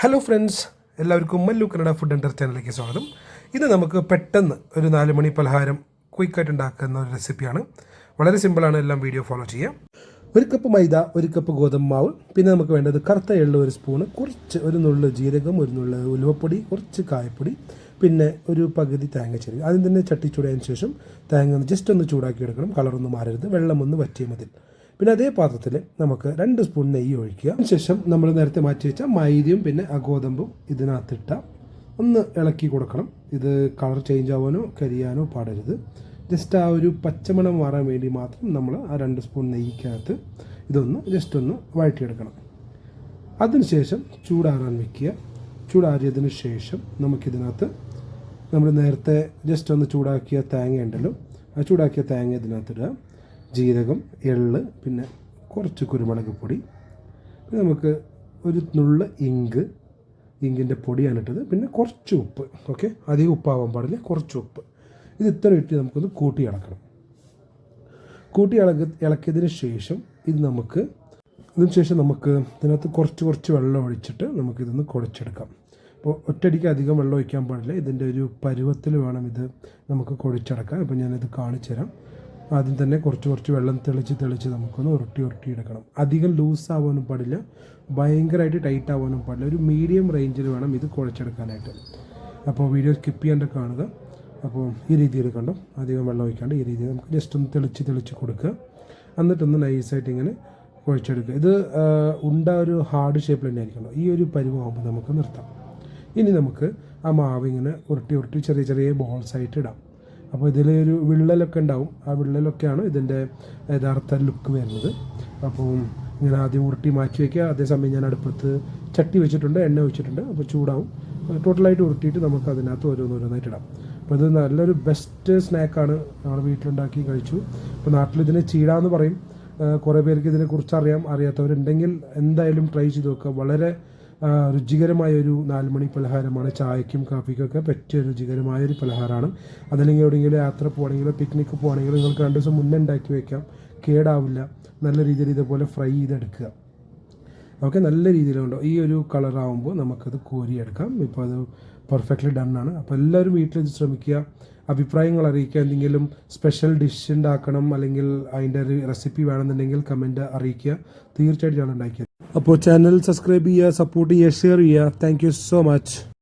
Hello friends, എല്ലാവർക്കും Mallu Kannada food and ചാനലിലേക്ക് സ്വാഗതം. ഇത് നമുക്ക് പെട്ടെന്ന് ഒരു 4 മണി പലഹാരം ക്വിക്കായിട്ട് ഉണ്ടാക്കുന്ന ഒരു റെസിപ്പിയാണ്. വളരെ സിമ്പിളാണ്, എല്ലാം വീഡിയോ ഫോളോ ചെയ്യാം. 1 കപ്പ് മൈദ, 1 കപ്പ് ഗോതമ്പ് മാവ്, പിന്നെ നമുക്ക് വേണ്ടത് കറുത്ത എള്ള് 1 സ്പൂണ്, ഒരു നുള്ള് ജീരകം, ഒരു നുള്ള് ഉലുവപ്പൊടി, കുറച്ച് കായപ്പൊടി, പിന്നെ ഒരു പകുതി തേങ്ങ ചെരുവി. ആദ്യം തന്നെ ചട്ടി ചൂടായതിനു ശേഷം തേങ്ങ ജസ്റ്റ് ഒന്ന് ചൂടാക്കി എടുക്കണം. കളറൊന്നും മാറരുത്, വെള്ളം ഒന്ന് വറ്റിയാൽ മതി. പിന്നെ അതേ പാത്രത്തിൽ നമുക്ക് 2 സ്പൂൺ നെയ്യ് ഒഴിക്കുക. അതിനുശേഷം നമ്മൾ നേരത്തെ മാറ്റി വെച്ച മൈദയും പിന്നെ ആ ഗോതമ്പും ഇതിനകത്തിട്ട ഒന്ന് ഇളക്കി കൊടുക്കണം. ഇത് കളർ ചേഞ്ച് ആവാനോ കരിയാനോ പാടരുത്. ജസ്റ്റ് ആ ഒരു പച്ചമണം മാറാൻ വേണ്ടി മാത്രം നമ്മൾ ആ 2 സ്പൂൺ നെയ്യ്ക്കകത്ത് ഇതൊന്ന് ജസ്റ്റ് ഒന്ന് വഴറ്റിയെടുക്കണം. അതിനുശേഷം ചൂടാറാൻ വയ്ക്കുക. ചൂടാറിയതിന് ശേഷം നമുക്കിതിനകത്ത് നമ്മൾ നേരത്തെ ജസ്റ്റ് ഒന്ന് ചൂടാക്കിയ തേങ്ങ ഉണ്ടല്ലോ, ആ ചൂടാക്കിയ തേങ്ങ ഇതിനകത്തിടുക. ജീരകം, എള്ള്, പിന്നെ കുറച്ച് കുരുമുളക് പൊടി, പിന്നെ നമുക്ക് ഒരു നുള്ള ഇങ്കിൻ്റെ പൊടിയാണ് ഇട്ടത്, പിന്നെ കുറച്ച് ഉപ്പ്. ഓക്കെ, അധികം ഉപ്പാവാൻ പാടില്ല, കുറച്ച് ഉപ്പ്. ഇത് ഇത്ര ഇട്ട് നമുക്കൊന്ന് കൂട്ടി ഇളക്കണം. ഇളക്കിയതിന് ശേഷം ഇതിന് ശേഷം നമുക്ക് ഇതിനകത്ത് കുറച്ച് വെള്ളം ഒഴിച്ചിട്ട് നമുക്കിതൊന്ന് കുഴച്ചെടുക്കാം. അപ്പോൾ ഒറ്റയടിക്ക് അധികം വെള്ളം ഒഴിക്കാൻ പാടില്ല, ഇതിൻ്റെ ഒരു പരുവത്തിൽ വേണം ഇത് നമുക്ക് കുഴച്ചെടുക്കാം. അപ്പോൾ ഞാനിത് കാണിച്ചു തരാം. ആദ്യം തന്നെ കുറച്ച് വെള്ളം തെളിച്ച് നമുക്കൊന്ന് ഉരുട്ടി എടുക്കണം. അധികം ലൂസ് ആവാനും പാടില്ല, ഭയങ്കരമായിട്ട് ടൈറ്റ് ആവാനും പാടില്ല. ഒരു മീഡിയം റേഞ്ചിൽ വേണം ഇത് കുഴച്ചെടുക്കാനായിട്ട്. അപ്പോൾ വീഡിയോ സ്കിപ്പ് ചെയ്യാണ്ട് കാണുക. അപ്പോൾ ഈ രീതിയിൽ കണ്ടോ, അധികം വെള്ളം ഒഴിക്കാണ്ട് ഈ രീതിയിൽ നമുക്ക് ജസ്റ്റ് ഒന്ന് തെളിച്ച് കൊടുക്കുക. എന്നിട്ടൊന്ന് നൈസായിട്ട് ഇങ്ങനെ കുഴച്ചെടുക്കുക. ഇത് ഒരു ഹാർഡ് ഷേപ്പിൽ തന്നെ ആയിരിക്കണം. ഈ ഒരു പരുവമാകുമ്പോൾ നമുക്ക് നിർത്താം. ഇനി നമുക്ക് ആ മാവ് ഇങ്ങനെ ഉരുട്ടി ചെറിയ ബോൾസായിട്ട് ഇടാം. അപ്പോൾ ഇതിൽ ഒരു വിള്ളലൊക്കെ ഉണ്ടാവും. ആ വിള്ളലൊക്കെയാണ് ഇതിൻ്റെ യഥാർത്ഥ ലുക്ക് വരുന്നത്. അപ്പോൾ ഇങ്ങനെ ആദ്യം ഉരുട്ടി മാറ്റി വയ്ക്കുക. അതേസമയം ഞാൻ അടുപ്പത്ത് ചട്ടി വെച്ചിട്ടുണ്ട്, എണ്ണ ഒഴിച്ചിട്ടുണ്ട്. അപ്പോൾ ചൂടാവും. ടോട്ടലായിട്ട് ഉരുട്ടിയിട്ട് നമുക്ക് അതിനകത്ത് ഓരോന്നായിട്ട് ഇടാം. അപ്പോൾ ഇത് നല്ലൊരു ബെസ്റ്റ് സ്നാക്കാണ്. ഞങ്ങൾ വീട്ടിലുണ്ടാക്കി കഴിച്ചു. ഇപ്പോൾ നാട്ടിൽ ഇതിനെ ചീടാന്ന് പറയും. കുറേ പേർക്ക് ഇതിനെക്കുറിച്ച് അറിയാത്തവരുണ്ടെങ്കിൽ എന്തായാലും ട്രൈ ചെയ്ത് നോക്കുക. വളരെ രുചികരമായൊരു 4 മണി പലഹാരമാണ്. ചായക്കും കാപ്പിക്കൊക്കെ പറ്റിയ രുചികരമായൊരു പലഹാരമാണ്. അതല്ലെങ്കിൽ എവിടെയെങ്കിലും യാത്ര പോകണമെങ്കിലോ പിക്നിക്ക് പോകണമെങ്കിലോ നിങ്ങൾക്ക് 2 ദിവസം മുന്നേ ഉണ്ടാക്കി വയ്ക്കാം, കേടാവില്ല. നല്ല രീതിയിൽ ഇതുപോലെ ഫ്രൈ ചെയ്തെടുക്കുക. ഓക്കെ, നല്ല രീതിയിലുണ്ടോ ഈ ഒരു കളറാകുമ്പോൾ നമുക്കത് കോരിയെടുക്കാം. ഇപ്പോൾ അത് പെർഫെക്റ്റ്ലി ഡണ്ണാണ്. അപ്പോൾ എല്ലാവരും വീട്ടിൽ ഇത് ശ്രമിക്കുക. അഭിപ്രായങ്ങൾ അറിയിക്കുക. എന്തെങ്കിലും സ്പെഷ്യൽ ഡിഷ് ഉണ്ടാക്കണം അല്ലെങ്കിൽ അതിൻ്റെ ഒരു റെസിപ്പി വേണമെന്നുണ്ടെങ്കിൽ കമൻറ്റ് അറിയിക്കുക. തീർച്ചയായിട്ടും ഞാൻ ഉണ്ടാക്കിയത്. അപ്പോൾ ചാനൽ സബ്സ്ക്രൈബ് ചെയ്യുക, സപ്പോർട്ട് ചെയ്യുക, ഷെയർ ചെയ്യുക. Thank you so much.